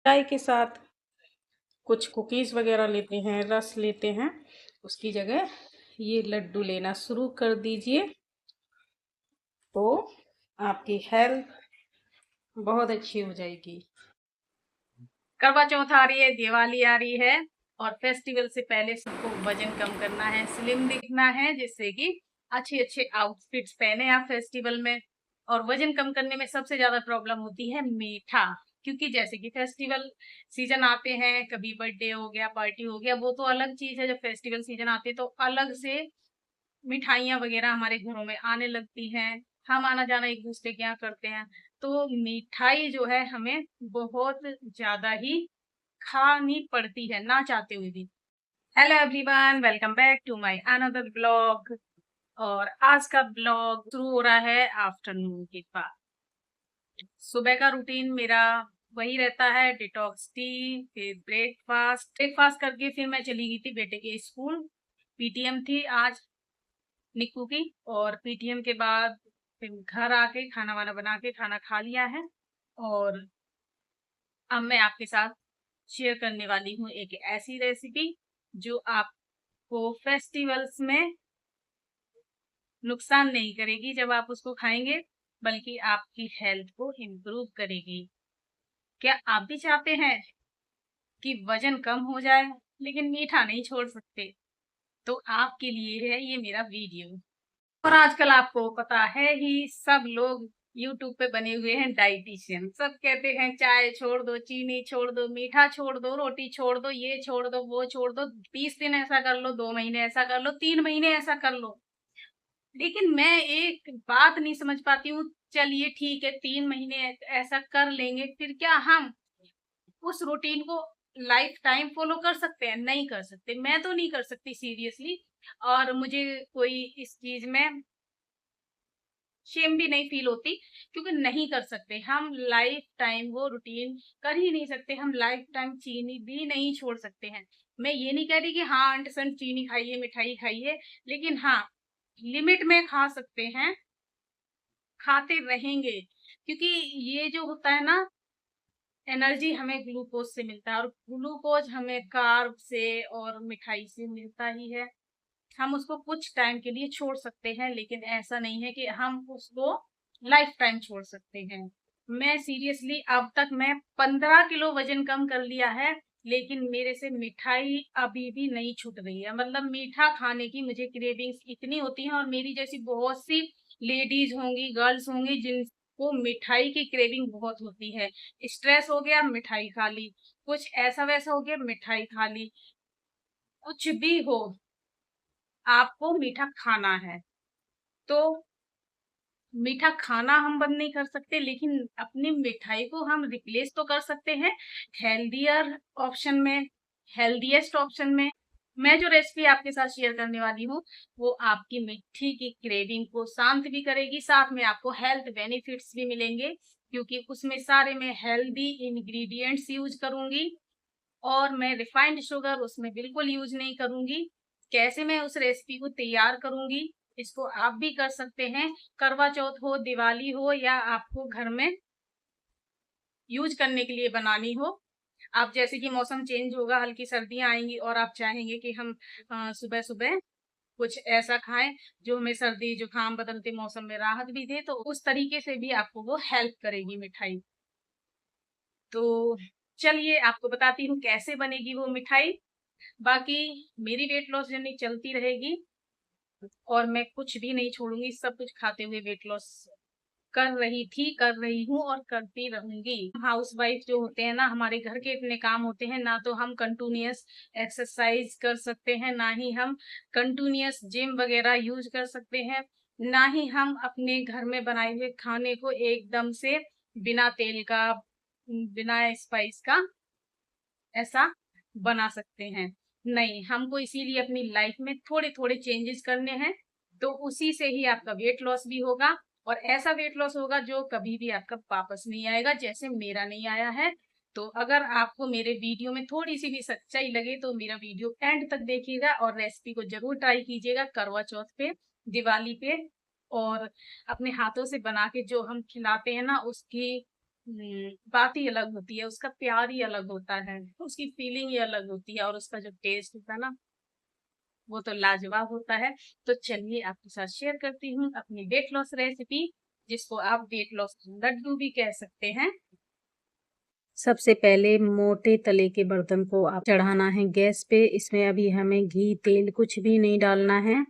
चाय के साथ कुछ कुकीज़ वगैरह लेते हैं, रस लेते हैं, उसकी जगह ये लड्डू लेना शुरू कर दीजिए, तो आपकी हेल्थ बहुत अच्छी हो जाएगी। करवा चौथ आ रही है, दिवाली आ रही है और फेस्टिवल से पहले सबको वजन कम करना है, स्लिम दिखना है, जिससे कि अच्छे अच्छे आउटफिट्स पहने आप फेस्टिवल में। और वजन कम करने में सबसे ज्यादा प्रॉब्लम होती है मीठा, क्योंकि जैसे कि फेस्टिवल सीजन आते हैं, कभी बर्थडे हो गया, पार्टी हो गया, वो तो अलग चीज है। जब फेस्टिवल सीजन आते हैं तो अलग से मिठाइयाँ वगैरह हमारे घरों में आने लगती हैं। हम आना जाना एक दूसरे के यहाँ करते हैं, तो मिठाई जो है हमें बहुत ज्यादा ही खानी पड़ती है, ना चाहते हुए भी। Hello everyone, welcome back to my another blog. और आज का ब्लॉग शुरू हो रहा है आफ्टरनून के बाद। सुबह का रूटीन मेरा वही रहता है, डिटॉक्स टी, फिर ब्रेकफास्ट करके फिर मैं चली गई थी बेटे के स्कूल। पीटीएम थी आज निक्कू की, और पीटीएम के बाद फिर घर आके खाना वाना बना के खाना खा लिया है। और अब मैं आपके साथ शेयर करने वाली हूँ एक ऐसी रेसिपी जो आपको फेस्टिवल्स में नुकसान नहीं करेगी जब आप उसको खाएंगे, बल्कि आपकी हेल्थ को इम्प्रूव करेगी। क्या आप भी चाहते हैं कि वजन कम हो जाए लेकिन मीठा नहीं छोड़ सकते? तो आपके लिए है ये मेरा वीडियो। और आजकल आपको पता है ही, सब लोग यूट्यूब पे बने हुए हैं डाइटिशियन। सब कहते हैं चाय छोड़ दो, चीनी छोड़ दो, मीठा छोड़ दो, रोटी छोड़ दो, ये छोड़ दो, वो छोड़ दो, 20 दिन ऐसा कर लो, 2 महीने ऐसा कर लो, 3 महीने ऐसा कर लो। लेकिन मैं एक बात नहीं समझ पाती हूँ। चलिए ठीक है, 3 महीने ऐसा कर लेंगे, फिर क्या हम उस रूटीन को लाइफ टाइम फॉलो कर सकते हैं? नहीं कर सकते। मैं तो नहीं कर सकती सीरियसली। और मुझे कोई इस चीज में शेम भी नहीं फील होती, क्योंकि नहीं कर सकते हम लाइफ टाइम वो रूटीन, कर ही नहीं सकते हम लाइफ टाइम। चीनी भी नहीं छोड़ सकते हैं। मैं ये नहीं कह रही कि हाँ 100% चीनी खाइए, मिठाई खाइए, लेकिन हाँ लिमिट में खा सकते हैं, खाते रहेंगे। क्योंकि ये जो होता है ना, एनर्जी हमें ग्लूकोज से मिलता है, और ग्लूकोज हमें कार्ब से और मिठाई से मिलता ही है। हम उसको कुछ टाइम के लिए छोड़ सकते हैं, लेकिन ऐसा नहीं है कि हम उसको लाइफ टाइम छोड़ सकते हैं। मैं सीरियसली अब तक मैं 15 किलो वजन कम कर लिया है, लेकिन मेरे से मिठाई अभी भी नहीं छूट रही है। मतलब मीठा खाने की मुझे क्रेविंग्स इतनी होती है, और मेरी जैसी बहुत सी लेडीज होंगी, गर्ल्स होंगी, जिनको मिठाई की क्रेविंग बहुत होती है। स्ट्रेस हो गया, मिठाई खा ली, कुछ ऐसा वैसा हो गया, मिठाई खा ली। कुछ भी हो, आपको मीठा खाना है। तो मीठा खाना हम बंद नहीं कर सकते, लेकिन अपनी मिठाई को हम रिप्लेस तो कर सकते हैं हेल्दियर ऑप्शन में, हेल्दीएस्ट ऑप्शन में। मैं जो रेसिपी आपके साथ शेयर करने वाली हूँ, वो आपकी मिट्टी की क्रेविंग को शांत भी करेगी, साथ में आपको हेल्थ बेनिफिट्स भी मिलेंगे, क्योंकि उसमें सारे में हेल्दी इंग्रेडिएंट्स यूज करूंगी। और मैं रिफाइंड शुगर उसमें बिल्कुल यूज नहीं करूंगी। कैसे मैं उस रेसिपी को तैयार करूंगी, इसको आप भी कर सकते हैं। करवा चौथ हो, दिवाली हो, या आपको घर में यूज करने के लिए बनानी हो। आप जैसे कि मौसम चेंज होगा, हल्की सर्दियां आएंगी, और आप चाहेंगे कि हम सुबह सुबह कुछ ऐसा खाएं जो हमें सर्दी जुकाम बदलते मौसम में राहत भी दे, तो उस तरीके से भी आपको वो हेल्प करेगी मिठाई। तो चलिए आपको बताती हूँ कैसे बनेगी वो मिठाई। बाकी मेरी वेट लॉस जर्नी चलती रहेगी, और मैं कुछ भी नहीं छोड़ूंगी, सब कुछ खाते हुए वेट लॉस कर रही थी, कर रही हूँ, और करती रहूंगी। हाउस वाइफ जो होते हैं ना, हमारे घर के इतने काम होते हैं ना, तो हम कंटिन्यूअस एक्सरसाइज कर सकते हैं, ना ही हम कंटिन्यूअस जिम वगैरह यूज कर सकते हैं, ना ही हम अपने घर में बनाए हुए खाने को एकदम से बिना तेल का, बिना स्पाइस का ऐसा बना सकते हैं। नहीं, हमको इसीलिए अपनी लाइफ में थोड़े थोड़े चेंजेस करने हैं, तो उसी से ही आपका वेट लॉस भी होगा। और ऐसा वेट लॉस होगा जो कभी भी आपका वापस नहीं आएगा, जैसे मेरा नहीं आया है। तो अगर आपको मेरे वीडियो में थोड़ी सी भी सच्चाई लगे, तो मेरा वीडियो एंड तक देखिएगा, और रेसिपी को जरूर ट्राई कीजिएगा करवा चौथ पे, दिवाली पे। और अपने हाथों से बना के जो हम खिलाते हैं ना, उसकी बात ही अलग होती है, उसका प्यार ही अलग होता है, उसकी फीलिंग ही अलग होती है और उसका जो टेस्ट होता है ना, वो तो लाजवाब होता है। तो चलिए आपके साथ शेयर करती हूँ अपनी वेट लॉस रेसिपी, जिसको आप वेट लॉस लड्डू भी कह सकते हैं। सबसे पहले मोटे तले के बर्तन को आप चढ़ाना है गैस पे। इसमें अभी हमें घी तेल कुछ भी नहीं डालना है।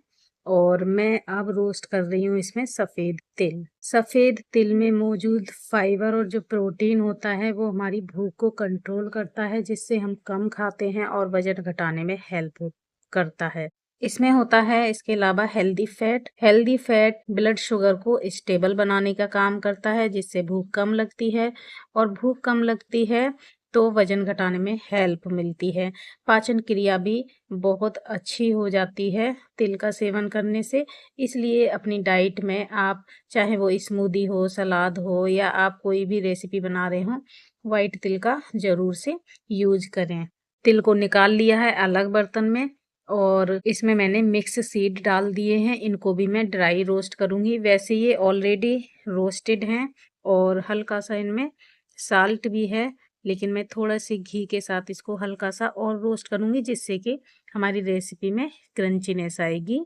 और मैं अब रोस्ट कर रही हूँ इसमें सफ़ेद तिल। सफ़ेद तिल में मौजूद फाइबर और जो प्रोटीन होता है वो हमारी भूख को कंट्रोल करता है, जिससे हम कम खाते हैं और वजन घटाने में हेल्प करता है। इसमें होता है इसके अलावा हेल्दी फैट ब्लड शुगर को स्टेबल बनाने का काम करता है, जिससे भूख कम लगती है। और भूख कम लगती है तो वजन घटाने में हेल्प मिलती है। पाचन क्रिया भी बहुत अच्छी हो जाती है तिल का सेवन करने से। इसलिए अपनी डाइट में आप, चाहे वो स्मूदी हो, सलाद हो, या आप कोई भी रेसिपी बना रहे हो, वाइट तिल का ज़रूर से यूज करें। तिल को निकाल लिया है अलग बर्तन में और इसमें मैंने मिक्स सीड डाल दिए हैं। इनको भी मैं ड्राई रोस्ट करूँगी। वैसे ये ऑलरेडी रोस्टेड हैं और हल्का सा इनमें साल्ट भी है, लेकिन मैं थोड़ा सी घी के साथ इसको हल्का सा और रोस्ट करूँगी, जिससे कि हमारी रेसिपी में क्रंचीनेस आएगी।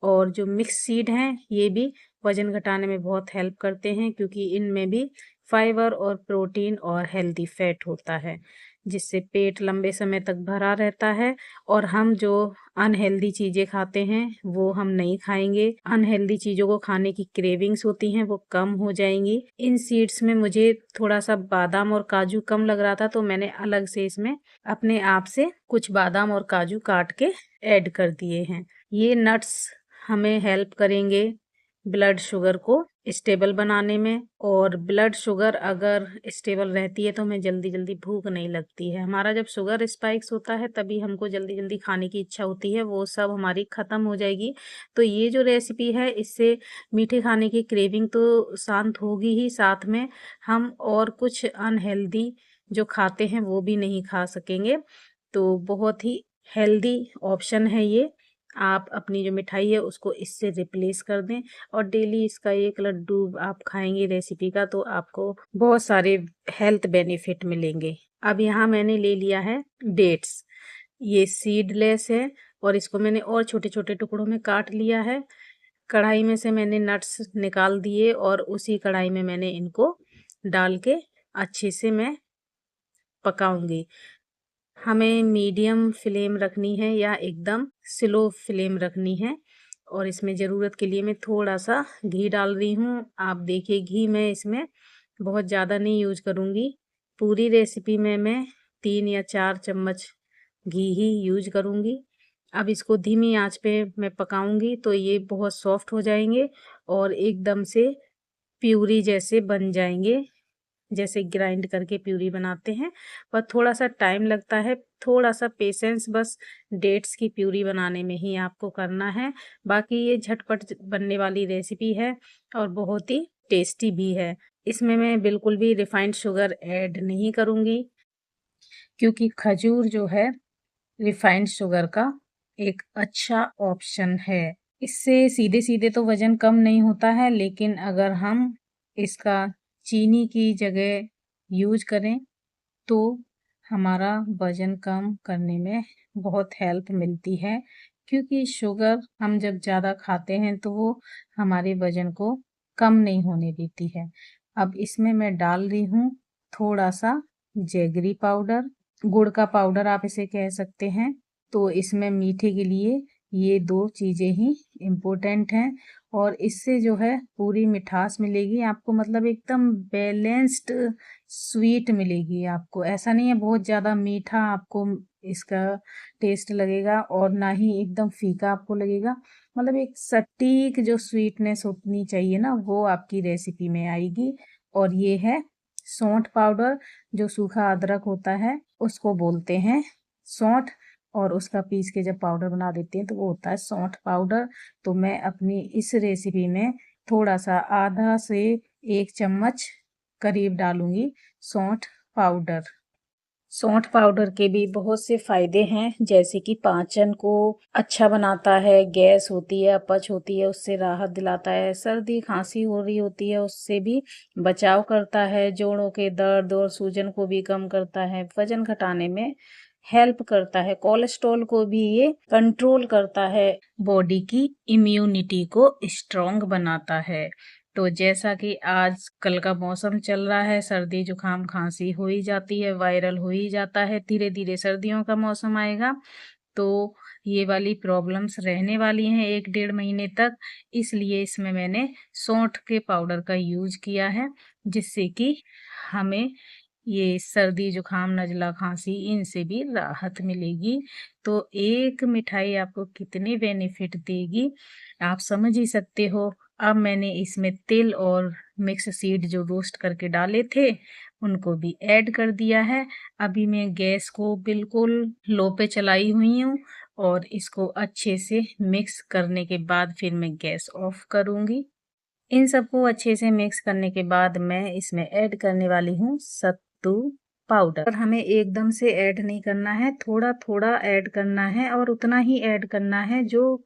और जो मिक्स सीड हैं ये भी वज़न घटाने में बहुत हेल्प करते हैं, क्योंकि इनमें भी फाइबर और प्रोटीन और हेल्दी फैट होता है, जिससे पेट लंबे समय तक भरा रहता है। और हम जो अनहेल्दी चीज़ें खाते हैं वो हम नहीं खाएंगे। अनहेल्दी चीज़ों को खाने की क्रेविंग्स होती हैं वो कम हो जाएंगी। इन सीड्स में मुझे थोड़ा सा बादाम और काजू कम लग रहा था, तो मैंने अलग से इसमें अपने आप से कुछ बादाम और काजू काट के ऐड कर दिए हैं। ये नट्स हमें हेल्प करेंगे ब्लड शुगर को स्टेबल बनाने में। और ब्लड शुगर अगर स्टेबल रहती है तो हमें जल्दी जल्दी भूख नहीं लगती है। हमारा जब शुगर स्पाइक्स होता है तभी हमको जल्दी जल्दी खाने की इच्छा होती है, वो सब हमारी ख़त्म हो जाएगी। तो ये जो रेसिपी है इससे मीठे खाने की क्रेविंग तो शांत होगी ही, साथ में हम और कुछ अनहेल्दी जो खाते हैं वो भी नहीं खा सकेंगे। तो बहुत ही हेल्दी ऑप्शन है ये। आप अपनी जो मिठाई है उसको इससे रिप्लेस कर दें और डेली इसका एक लड्डू आप खाएंगे रेसिपी का, तो आपको बहुत सारे हेल्थ बेनिफिट मिलेंगे। अब यहाँ मैंने ले लिया है डेट्स। ये सीडलेस है और इसको मैंने और छोटे छोटे टुकड़ों में काट लिया है। कढ़ाई में से मैंने नट्स निकाल दिए और उसी कढ़ाई में मैंने इनको डाल के अच्छे से मैं पकाऊंगी। हमें मीडियम फ्लेम रखनी है या एकदम स्लो फ्लेम रखनी है। और इसमें ज़रूरत के लिए मैं थोड़ा सा घी डाल रही हूँ। आप देखिए घी मैं इसमें बहुत ज़्यादा नहीं यूज करूँगी। पूरी रेसिपी में मैं 3 या 4 चम्मच घी ही यूज करूँगी। अब इसको धीमी आंच पे मैं पकाऊंगी तो ये बहुत सॉफ्ट हो जाएंगे और एकदम से प्यूरी जैसे बन जाएंगे, जैसे ग्राइंड करके प्यूरी बनाते हैं। पर थोड़ा सा टाइम लगता है, थोड़ा सा पेशेंस बस डेट्स की प्यूरी बनाने में ही आपको करना है। बाकी ये झटपट बनने वाली रेसिपी है और बहुत ही टेस्टी भी है। इसमें मैं बिल्कुल भी रिफाइंड शुगर ऐड नहीं करूँगी, क्योंकि खजूर जो है रिफाइंड शुगर का एक अच्छा ऑप्शन है। इससे सीधे सीधे तो वज़न कम नहीं होता है, लेकिन अगर हम इसका चीनी की जगह यूज करें तो हमारा वज़न कम करने में बहुत हेल्प मिलती है। क्योंकि शुगर हम जब ज़्यादा खाते हैं तो वो हमारे वज़न को कम नहीं होने देती है। अब इसमें मैं डाल रही हूँ थोड़ा सा जैगरी पाउडर, गुड़ का पाउडर आप इसे कह सकते हैं। तो इसमें मीठे के लिए ये 2 चीज़ें ही इम्पोर्टेंट हैं और इससे जो है पूरी मिठास मिलेगी आपको, मतलब एकदम बैलेंस्ड स्वीट मिलेगी आपको। ऐसा नहीं है बहुत ज़्यादा मीठा आपको इसका टेस्ट लगेगा और ना ही एकदम फीका आपको लगेगा। मतलब एक सटीक जो स्वीटनेस होनी चाहिए ना वो आपकी रेसिपी में आएगी। और ये है सौंठ पाउडर, जो सूखा अदरक होता है उसको बोलते हैं सौंठ, और उसका पीस के जब पाउडर बना देते हैं तो वो होता है सौंठ पाउडर। तो मैं अपनी इस रेसिपी में थोड़ा सा आधा से 1 चम्मच करीब डालूंगी सौंठ पाउडर। सौंठ पाउडर के भी बहुत से फायदे हैं, जैसे कि पाचन को अच्छा बनाता है, गैस होती है, अपच होती है उससे राहत दिलाता है, सर्दी खांसी हो रही होती है उससे भी बचाव करता है, जोड़ों के दर्द और सूजन को भी कम करता है, वजन घटाने में हेल्प करता है, कोलेस्ट्रॉल को भी ये कंट्रोल करता है, बॉडी की इम्यूनिटी को स्ट्रॉन्ग बनाता है। तो जैसा कि आज कल का मौसम चल रहा है, सर्दी जुकाम खांसी हो ही जाती है, वायरल हो ही जाता है, धीरे धीरे सर्दियों का मौसम आएगा तो ये वाली प्रॉब्लम्स रहने वाली हैं 1 डेढ़ महीने तक। इसलिए इसमें मैंने सौंठ के पाउडर का यूज किया है, जिससे कि हमें ये सर्दी जुकाम नज़ला खांसी इनसे भी राहत मिलेगी। तो एक मिठाई आपको कितने बेनिफिट देगी आप समझ ही सकते हो। अब मैंने इसमें तिल और मिक्स सीड जो रोस्ट करके डाले थे उनको भी ऐड कर दिया है। अभी मैं गैस को बिल्कुल लो पे चलाई हुई हूँ और इसको अच्छे से मिक्स करने के बाद फिर मैं गैस ऑफ करूँगी। इन सबको अच्छे से मिक्स करने के बाद मैं इसमें ऐड करने वाली हूँ सत्तू पाउडर। और हमें एकदम से ऐड नहीं करना है, थोड़ा थोड़ा ऐड करना है और उतना ही ऐड करना है जो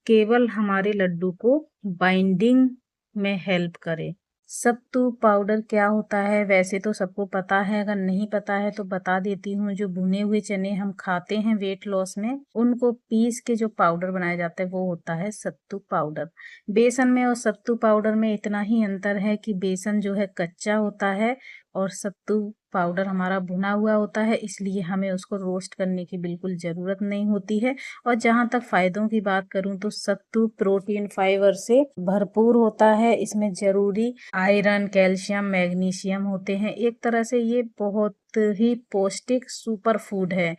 केवल हमारे लड्डू को बाइंडिंग में हेल्प करे। सत्तू पाउडर क्या होता है वैसे तो सबको पता है, अगर नहीं पता है तो बता देती हूँ। जो भुने हुए चने हम खाते हैं वेट लॉस में, उनको पीस के जो पाउडर बनाया जाता है वो होता है सत्तू पाउडर। बेसन में और सत्तू पाउडर में इतना ही अंतर है कि बेसन जो है कच्चा होता है और सत्तू पाउडर हमारा भुना हुआ होता है, इसलिए हमें उसको रोस्ट करने की बिल्कुल ज़रूरत नहीं होती है। और जहाँ तक फ़ायदों की बात करूँ तो सत्तू प्रोटीन फाइबर से भरपूर होता है। इसमें ज़रूरी आयरन, कैल्शियम, मैग्नीशियम होते हैं। एक तरह से ये बहुत ही पौष्टिक सुपर फूड है।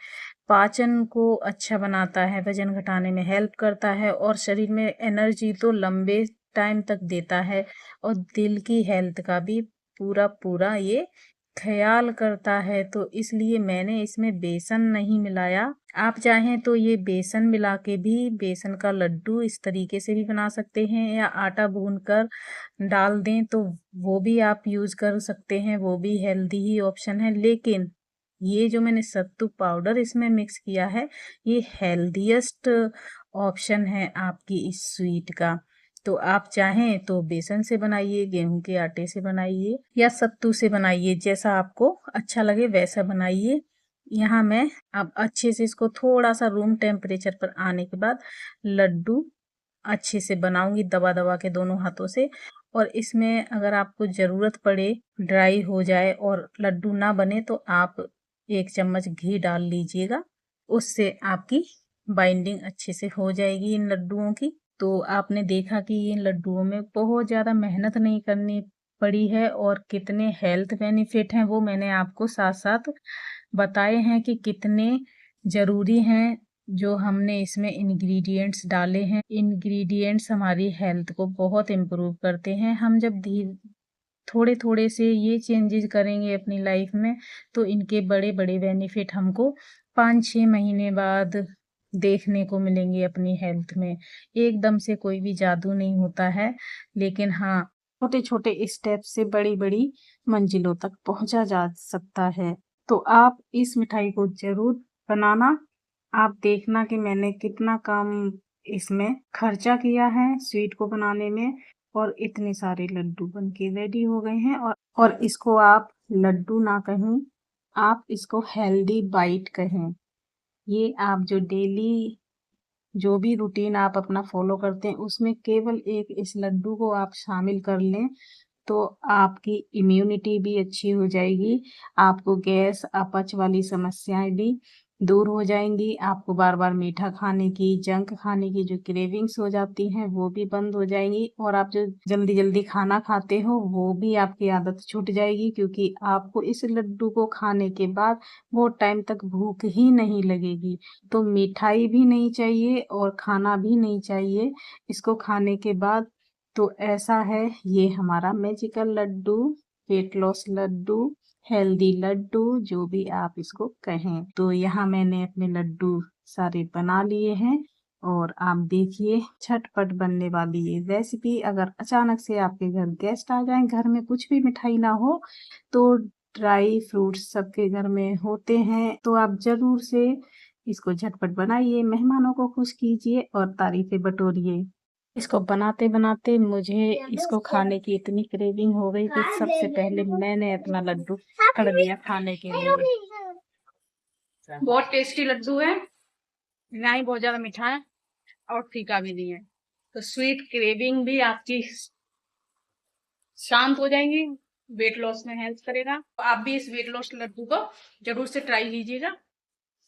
पाचन को अच्छा बनाता है, वजन घटाने में हेल्प करता है और शरीर में एनर्जी तो लंबे टाइम तक देता है और दिल की हेल्थ का भी पूरा पूरा ये ख्याल करता है। तो इसलिए मैंने इसमें बेसन नहीं मिलाया। आप चाहें तो ये बेसन मिला के भी बेसन का लड्डू इस तरीके से भी बना सकते हैं या आटा भून कर डाल दें तो वो भी आप यूज़ कर सकते हैं, वो भी हेल्दी ही ऑप्शन है। लेकिन ये जो मैंने सत्तू पाउडर इसमें मिक्स किया है ये हेल्दीएस्ट ऑप्शन है आपकी इस स्वीट का। तो आप चाहें तो बेसन से बनाइए, गेहूं के आटे से बनाइए या सत्तू से बनाइए, जैसा आपको अच्छा लगे वैसा बनाइए। यहाँ मैं अब अच्छे से इसको थोड़ा सा रूम टेम्परेचर पर आने के बाद लड्डू अच्छे से बनाऊंगी दबा दबा के दोनों हाथों से। और इसमें अगर आपको ज़रूरत पड़े ड्राई हो जाए और लड्डू ना बने तो आप 1 चम्मच घी डाल लीजिएगा, उससे आपकी बाइंडिंग अच्छे से हो जाएगी इन लड्डुओं की। तो आपने देखा कि इन लड्डुओं में बहुत ज़्यादा मेहनत नहीं करनी पड़ी है और कितने हेल्थ बेनिफिट हैं वो मैंने आपको साथ साथ बताए हैं कि कितने ज़रूरी हैं जो हमने इसमें इंग्रेडिएंट्स डाले हैं। इंग्रेडिएंट्स हमारी हेल्थ को बहुत इम्प्रूव करते हैं। हम जब थोड़े थोड़े से ये चेंजेस करेंगे अपनी लाइफ में तो इनके बड़े बड़े बेनिफिट हमको 5-6 महीने बाद देखने को मिलेंगे अपनी हेल्थ में। एकदम से कोई भी जादू नहीं होता है, लेकिन हाँ छोटे छोटे स्टेप से बड़ी बड़ी मंजिलों तक पहुंचा जा सकता है। तो आप इस मिठाई को जरूर बनाना। आप देखना कि मैंने कितना कम इसमें खर्चा किया है स्वीट को बनाने में और इतने सारे लड्डू बन के रेडी हो गए हैं। और इसको आप लड्डू ना कहें, आप इसको हेल्दी बाइट कहें। ये आप जो डेली जो भी रूटीन आप अपना फॉलो करते हैं उसमें केवल एक इस लड्डू को आप शामिल कर लें तो आपकी इम्यूनिटी भी अच्छी हो जाएगी, आपको गैस अपच वाली समस्याएं भी दूर हो जाएंगी, आपको बार बार मीठा खाने की जंक खाने की जो क्रेविंग्स हो जाती हैं वो भी बंद हो जाएंगी और आप जो जल्दी जल्दी खाना खाते हो वो भी आपकी आदत छूट जाएगी, क्योंकि आपको इस लड्डू को खाने के बाद बहुत टाइम तक भूख ही नहीं लगेगी। तो मिठाई भी नहीं चाहिए और खाना भी नहीं चाहिए इसको खाने के बाद। तो ऐसा है ये हमारा magical laddu, weight loss laddu, healthy laddu, जो भी आप इसको कहें। तो यहाँ मैंने अपने लड्डू सारे बना लिए हैं और आप देखिए झटपट बनने वाली ये रेसिपी। अगर अचानक से आपके घर गेस्ट आ जाएं, घर में कुछ भी मिठाई ना हो, तो ड्राई फ्रूट्स सबके घर में होते हैं, तो आप ज़रूर से इसको झटपट बनाइए, मेहमानों को खुश कीजिए और तारीफ़ें बटोरिए। इसको बनाते-बनाते मुझे इसको खाने की इतनी क्रेविंग हो गई कि सबसे पहले मैंने अपना लड्डू कर दिया खाने के लिए। बहुत टेस्टी लड्डू है, ना ही बहुत ज़्यादा मीठा है और फीका भी नहीं है। तो स्वीट क्रेविंग भी आपकी शांत हो जाएंगी, वेट लॉस में हेल्प करेगा। तो आप भी इस वेट लॉस लड्डू को जरूर से ट्राई कीजिएगा।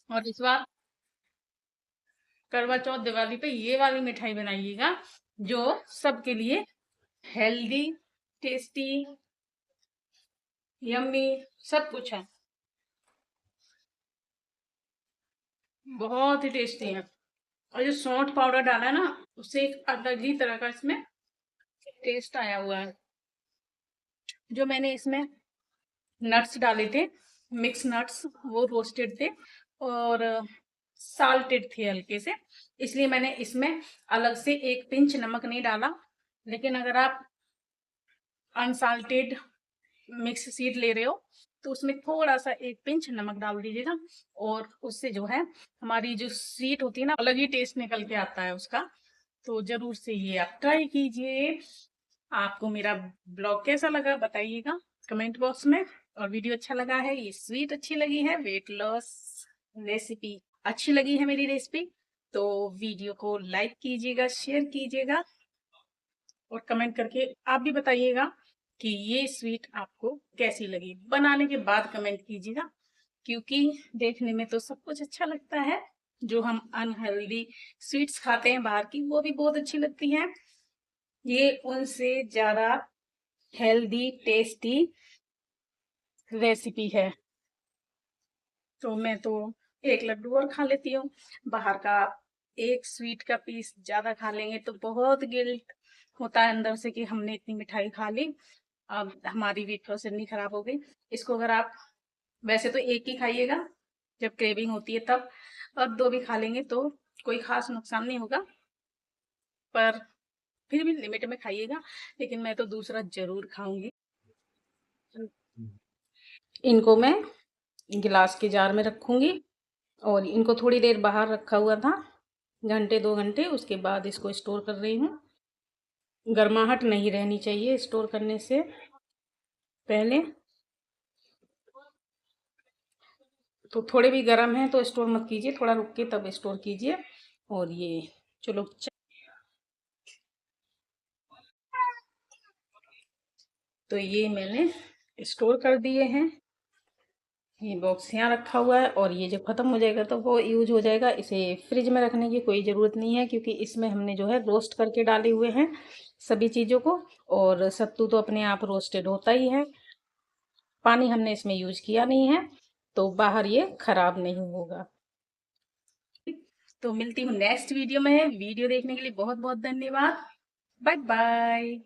और इस बार करवा चौथ दिवाली पे ये वाली मिठाई बनाइएगा जो सबके लिए हेल्दी, टेस्टी, यम्मी सब कुछ है, बहुत ही टेस्टी है। और जो सौंठ पाउडर डाला है ना, उससे एक अलग ही तरह का इसमें टेस्ट आया हुआ है। जो मैंने इसमें नट्स डाले थे, मिक्स नट्स, वो रोस्टेड थे और साल्टेड थे हल्के से, इसलिए मैंने इसमें अलग से एक पिंच नमक नहीं डाला। लेकिन अगर आप अनसाल्टेड मिक्स सीड ले रहे हो तो उसमें थोड़ा सा एक पिंच नमक डाल दीजिएगा और उससे जो है हमारी जो स्वीट होती है ना, अलग ही टेस्ट निकल के आता है उसका। तो जरूर से ये आप ट्राई कीजिए। आपको मेरा ब्लॉग कैसा लगा बताइएगा कमेंट बॉक्स में। और वीडियो अच्छा लगा है, ये स्वीट अच्छी लगी है, वेट लॉस रेसिपी अच्छी लगी है मेरी रेसिपी, तो वीडियो को लाइक कीजिएगा, शेयर कीजिएगा और कमेंट करके आप भी बताइएगा कि ये स्वीट आपको कैसी लगी। बनाने के बाद कमेंट कीजिएगा, क्योंकि देखने में तो सब कुछ अच्छा लगता है, जो हम अनहेल्दी स्वीट्स खाते हैं बाहर की वो भी बहुत अच्छी लगती हैं, ये उनसे ज्यादा हेल्दी टेस्टी रेसिपी है। तो मैं तो एक लड्डू और खा लेती हूँ, बाहर का एक स्वीट का पीस ज्यादा खा लेंगे तो बहुत गिल्ट होता है अंदर से कि हमने इतनी मिठाई खा ली, अब हमारी भी प्रोसेस खराब हो गई। इसको अगर आप वैसे तो एक ही खाइएगा जब क्रेविंग होती है तब, और दो भी खा लेंगे तो कोई खास नुकसान नहीं होगा, पर फिर भी लिमिट में खाइएगा। लेकिन मैं तो दूसरा जरूर खाऊंगी। इनको मैं गिलास के जार में रखूंगी और इनको थोड़ी देर बाहर रखा हुआ था, घंटे 2 घंटे, उसके बाद इसको स्टोर कर रही हूँ। गर्माहट नहीं रहनी चाहिए स्टोर करने से पहले, तो थोड़े भी गर्म है तो स्टोर मत कीजिए, थोड़ा रुक के तब स्टोर कीजिए। और ये चलो, तो ये मैंने स्टोर कर दिए हैं, ये बॉक्स यहाँ रखा हुआ है और ये जब ख़त्म हो जाएगा तो वो यूज हो जाएगा। इसे फ्रिज में रखने की कोई ज़रूरत नहीं है, क्योंकि इसमें हमने जो है रोस्ट करके डाले हुए हैं सभी चीज़ों को, और सत्तू तो अपने आप रोस्टेड होता ही है, पानी हमने इसमें यूज किया नहीं है, तो बाहर ये खराब नहीं होगा। तो मिलती हूँ नेक्स्ट वीडियो में। वीडियो देखने के लिए बहुत बहुत धन्यवाद। Bye bye.